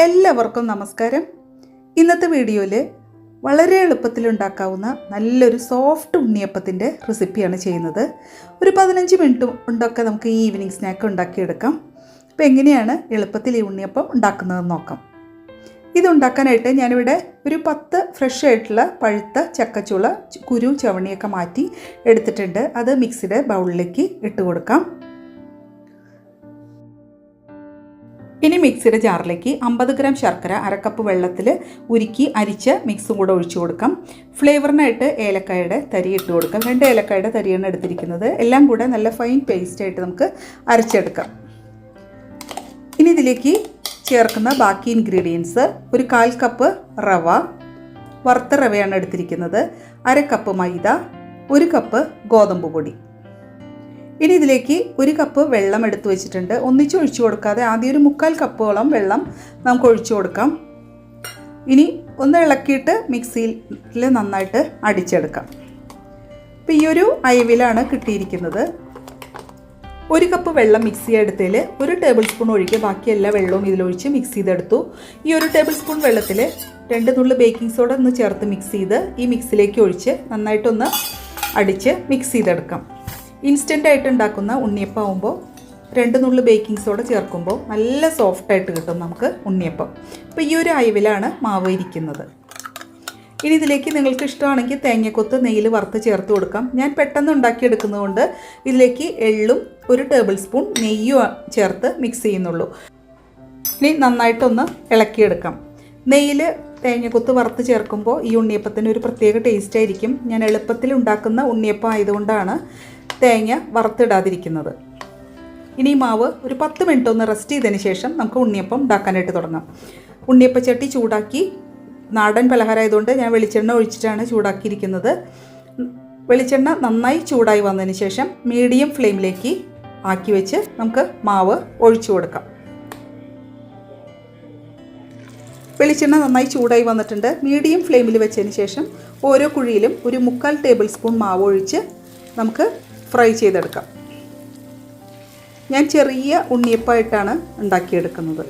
എല്ലാവർക്കും നമസ്കാരം. ഇന്നത്തെ വീഡിയോയിൽ വളരെ എളുപ്പത്തിൽ ഉണ്ടാക്കാവുന്ന നല്ലൊരു സോഫ്റ്റ് ഉണ്ണിയപ്പത്തിൻ്റെ റെസിപ്പിയാണ് ചെയ്യുന്നത്. ഒരു 15 മിനിറ്റ് കൊണ്ടൊക്കെ നമുക്ക് ഈ ഈവനിങ് സ്നാക്ക് ഉണ്ടാക്കിയെടുക്കാം. അപ്പോൾ എങ്ങനെയാണ് എളുപ്പത്തിൽ ഈ ഉണ്ണിയപ്പം ഉണ്ടാക്കുന്നതെന്ന് നോക്കാം. ഇതുണ്ടാക്കാനായിട്ട് ഞാനിവിടെ ഒരു 10 ഫ്രഷ് ആയിട്ടുള്ള പഴുത്ത ചക്കച്ചുള കുരു ചവണിയൊക്കെ മാറ്റി എടുത്തിട്ടുണ്ട്. അത് മിക്സിയുടെ ബൗളിലേക്ക് ഇട്ട് കൊടുക്കാം. ഇനി മിക്സിയുടെ ജാറിലേക്ക് 50 ഗ്രാം ശർക്കര അരക്കപ്പ് വെള്ളത്തിൽ ഉരുക്കി അരിച്ച മിക്സും കൂടെ ഒഴിച്ചു കൊടുക്കാം. ഫ്ലേവറിനായിട്ട് ഏലക്കായുടെ തരി ഇട്ട് കൊടുക്കാം. 2 ഏലക്കായുടെ തരിയാണ് എടുത്തിരിക്കുന്നത്. എല്ലാം കൂടെ നല്ല ഫൈൻ പേസ്റ്റായിട്ട് നമുക്ക് അരച്ചെടുക്കാം. ഇനി ഇതിലേക്ക് ചേർക്കുന്ന ബാക്കി ഇൻഗ്രീഡിയൻസ്: ഒരു 1/4 കപ്പ് റവ, വറുത്ത റവയാണ് എടുത്തിരിക്കുന്നത്, 1/2 കപ്പ് മൈദ, 1 കപ്പ് ഗോതമ്പ് പൊടി. ഇനി ഇതിലേക്ക് 1 കപ്പ് വെള്ളം എടുത്തു വെച്ചിട്ടുണ്ട്. ഒന്നിച്ച് ഒഴിച്ചു കൊടുക്കാതെ ആദ്യം ഒരു 3/4 കപ്പോളം വെള്ളം നമുക്ക് ഒഴിച്ചു കൊടുക്കാം. ഇനി ഒന്ന് ഇളക്കിയിട്ട് മിക്സിയിൽ നന്നായിട്ട് അടിച്ചെടുക്കാം. അപ്പോൾ ഈ ഒരു അയവിലാണ് കിട്ടിയിരിക്കുന്നത്. 1 കപ്പ് വെള്ളം മിക്സ് ചെയ്തെടുത്തതിൽ 1 ടേബിൾ സ്പൂൺ ഒഴിക്കുക. ബാക്കി എല്ലാ വെള്ളവും ഇതിലൊഴിച്ച് മിക്സ് ചെയ്തെടുത്തു. ഈ 1 ടേബിൾ സ്പൂൺ വെള്ളത്തിൽ 2 നുള്ളു ബേക്കിംഗ് സോഡ ഒന്ന് ചേർത്ത് മിക്സ് ചെയ്ത് ഈ മിക്സിലേക്ക് ഒഴിച്ച് നന്നായിട്ടൊന്ന് അടിച്ച് മിക്സ് ചെയ്തെടുക്കാം. ഇൻസ്റ്റൻ്റായിട്ട് ഉണ്ടാക്കുന്ന ഉണ്ണിയപ്പം ആകുമ്പോൾ 2 നുള്ളു ബേക്കിംഗ് സോഡ ചേർക്കുമ്പോൾ നല്ല സോഫ്റ്റായിട്ട് കിട്ടും നമുക്ക് ഉണ്ണിയപ്പം. അപ്പോൾ ഈ ഒരു അയവിലാണ് മാവ് ഇരിക്കുന്നത്. ഇനി ഇതിലേക്ക് നിങ്ങൾക്ക് ഇഷ്ടമാണെങ്കിൽ തേങ്ങക്കൊത്ത് നെയ്യിൽ വറുത്ത് ചേർത്ത് കൊടുക്കാം. ഞാൻ പെട്ടെന്ന് ഉണ്ടാക്കിയെടുക്കുന്നതുകൊണ്ട് ഇതിലേക്ക് എള്ളും 1 ടേബിൾ സ്പൂൺ നെയ്യും ചേർത്ത് മിക്സ് ചെയ്യുന്നുള്ളൂ. ഇനി നന്നായിട്ടൊന്ന് ഇളക്കിയെടുക്കാം. നെയ്യിൽ തേങ്ങക്കൊത്ത് വറുത്ത് ചേർക്കുമ്പോൾ ഈ ഉണ്ണിയപ്പത്തിന് ഒരു പ്രത്യേക ടേസ്റ്റ് ആയിരിക്കും. ഞാൻ എളുപ്പത്തിൽ ഉണ്ടാക്കുന്ന ഉണ്ണിയപ്പം ആയതുകൊണ്ടാണ് തേങ്ങ വറുത്തിടാതിരിക്കുന്നത്. ഇനി മാവ് ഒരു 10 മിനിറ്റ് ഒന്ന് റെസ്റ്റ് ചെയ്തതിന് ശേഷം നമുക്ക് ഉണ്ണിയപ്പം ഉണ്ടാക്കാനായിട്ട് തുടങ്ങാം. ഉണ്ണിയപ്പച്ചട്ടി ചൂടാക്കി, നാടൻ പലഹാരമായതുകൊണ്ട് ഞാൻ വെളിച്ചെണ്ണ ഒഴിച്ചിട്ടാണ് ചൂടാക്കിയിരിക്കുന്നത്. വെളിച്ചെണ്ണ നന്നായി ചൂടായി വന്നതിന് ശേഷം മീഡിയം ഫ്ലെയിമിലേക്ക് ആക്കി വെച്ച് നമുക്ക് മാവ് ഒഴിച്ചു കൊടുക്കാം. വെളിച്ചെണ്ണ നന്നായി ചൂടായി വന്നിട്ടുണ്ട്. മീഡിയം ഫ്ലെയിമിൽ വെച്ചതിന് ശേഷം ഓരോ കുഴിയിലും ഒരു 3/4 ടേബിൾ സ്പൂൺ മാവ് ഒഴിച്ച് നമുക്ക് ഫ്രൈ ചെയ്തെടുക്കാം. ഞാൻ ചെറിയ ഉണ്ണിയപ്പമായിട്ടാണ് ഉണ്ടാക്കിയെടുക്കുന്നത്.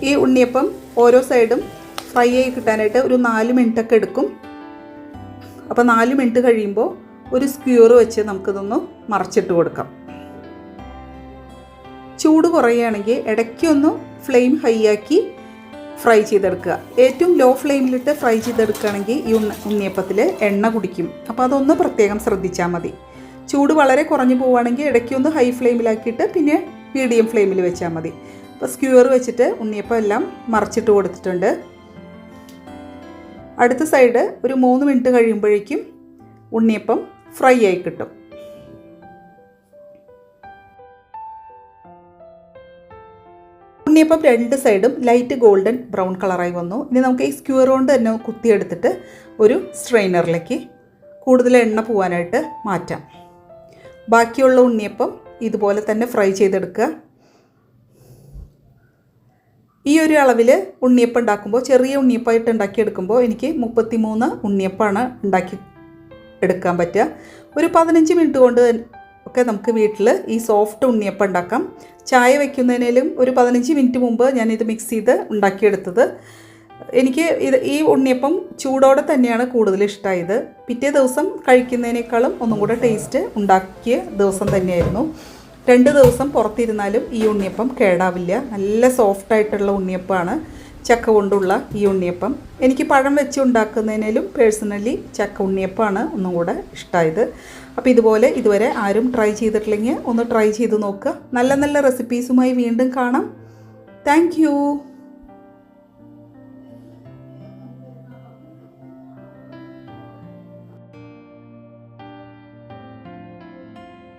ഈ ഉണ്ണിയപ്പം ഓരോ സൈഡും ഫ്രൈ ആയി കിട്ടാനായിട്ട് ഒരു 4 മിനിറ്റൊക്കെ എടുക്കും. അപ്പോൾ 4 മിനിറ്റ് കഴിയുമ്പോൾ ഒരു സ്ക്യൂർ വെച്ച് നമുക്കിതൊന്ന് മറച്ചിട്ട് കൊടുക്കാം. ചൂട് കുറയുകയാണെങ്കിൽ ഇടയ്ക്കൊന്ന് ഫ്ലെയിം ഹൈ ആക്കി ഫ്രൈ ചെയ്തെടുക്കുക. ഏറ്റവും ലോ ഫ്ലെയിമിലിട്ട് ഫ്രൈ ചെയ്തെടുക്കുകയാണെങ്കിൽ ഈ ഉണ്ണിയപ്പത്തിൽ എണ്ണ കുടിക്കും. അപ്പോൾ അതൊന്ന് പ്രത്യേകം ശ്രദ്ധിച്ചാൽ മതി. ചൂട് വളരെ കുറഞ്ഞു പോവുകയാണെങ്കിൽ ഇടയ്ക്കൊന്ന് ഹൈ ഫ്ലെയിമിലാക്കിയിട്ട് പിന്നെ മീഡിയം ഫ്ലെയിമിൽ വെച്ചാൽ മതി. അപ്പോൾ സ്ക്യൂർ വെച്ചിട്ട് ഉണ്ണിയപ്പം എല്ലാം മറച്ചിട്ട് കൊടുത്തിട്ടുണ്ട്. അടുത്ത സൈഡ് ഒരു 3 മിനിറ്റ് കഴിയുമ്പോഴേക്കും ഉണ്ണിയപ്പം ഫ്രൈ ആയി കിട്ടും. ഉണ്ണിയപ്പം 2 സൈഡും ലൈറ്റ് ഗോൾഡൻ ബ്രൗൺ കളറായി വന്നു. ഇനി നമുക്ക് ഈ സ്ക്യൂർ കൊണ്ട് തന്നെ കുത്തിയെടുത്തിട്ട് ഒരു സ്ട്രെയിനറിലേക്ക് കൂടുതൽ എണ്ണ പോകാനായിട്ട് മാറ്റാം. ബാക്കിയുള്ള ഉണ്ണിയപ്പം ഇതുപോലെ തന്നെ ഫ്രൈ ചെയ്തെടുക്കുക. ഈ ഒരു അളവിൽ ഉണ്ണിയപ്പം ഉണ്ടാക്കുമ്പോൾ, ചെറിയ ഉണ്ണിയപ്പമായിട്ട് ഉണ്ടാക്കിയെടുക്കുമ്പോൾ എനിക്ക് 33 ഉണ്ണിയപ്പമാണ് ഉണ്ടാക്കി എടുക്കാൻ പറ്റുക. ഒരു 15 മിനിറ്റ് കൊണ്ട് ഒക്കെ നമുക്ക് വീട്ടിൽ ഈ സോഫ്റ്റ് ഉണ്ണിയപ്പം ഉണ്ടാക്കാം. ചായ വയ്ക്കുന്നതിനും ഒരു 15 മിനിറ്റ് മുമ്പ് ഞാനിത് മിക്സ് ചെയ്ത് ഉണ്ടാക്കിയെടുത്തത്. എനിക്ക് ഈ ഉണ്ണിയപ്പം ചൂടോടെ തന്നെയാണ് കൂടുതൽ ഇഷ്ടമായത്. പിറ്റേ ദിവസം കഴിക്കുന്നതിനേക്കാളും ഒന്നും കൂടെ ടേസ്റ്റ് ഉണ്ടാക്കിയ ദിവസം തന്നെയായിരുന്നു. 2 ദിവസം പുറത്തിരുന്നാലും ഈ ഉണ്ണിയപ്പം കേടാവില്ല. നല്ല സോഫ്റ്റായിട്ടുള്ള ഉണ്ണിയപ്പമാണ് ചക്ക കൊണ്ടുള്ള ഈ ഉണ്ണിയപ്പം. എനിക്ക് പഴം വെച്ച് ഉണ്ടാക്കുന്നതിനും പേഴ്സണലി ചക്ക ഉണ്ണിയപ്പമാണ് ഒന്നും കൂടെ ഇഷ്ടമായത്. അപ്പോൾ ഇതുവരെ ആരും ട്രൈ ചെയ്തിട്ടില്ലെങ്കിൽ ഒന്ന് ട്രൈ ചെയ്ത് നോക്കുക. നല്ല നല്ല റെസിപ്പീസുമായി വീണ്ടും കാണാം. Thank you.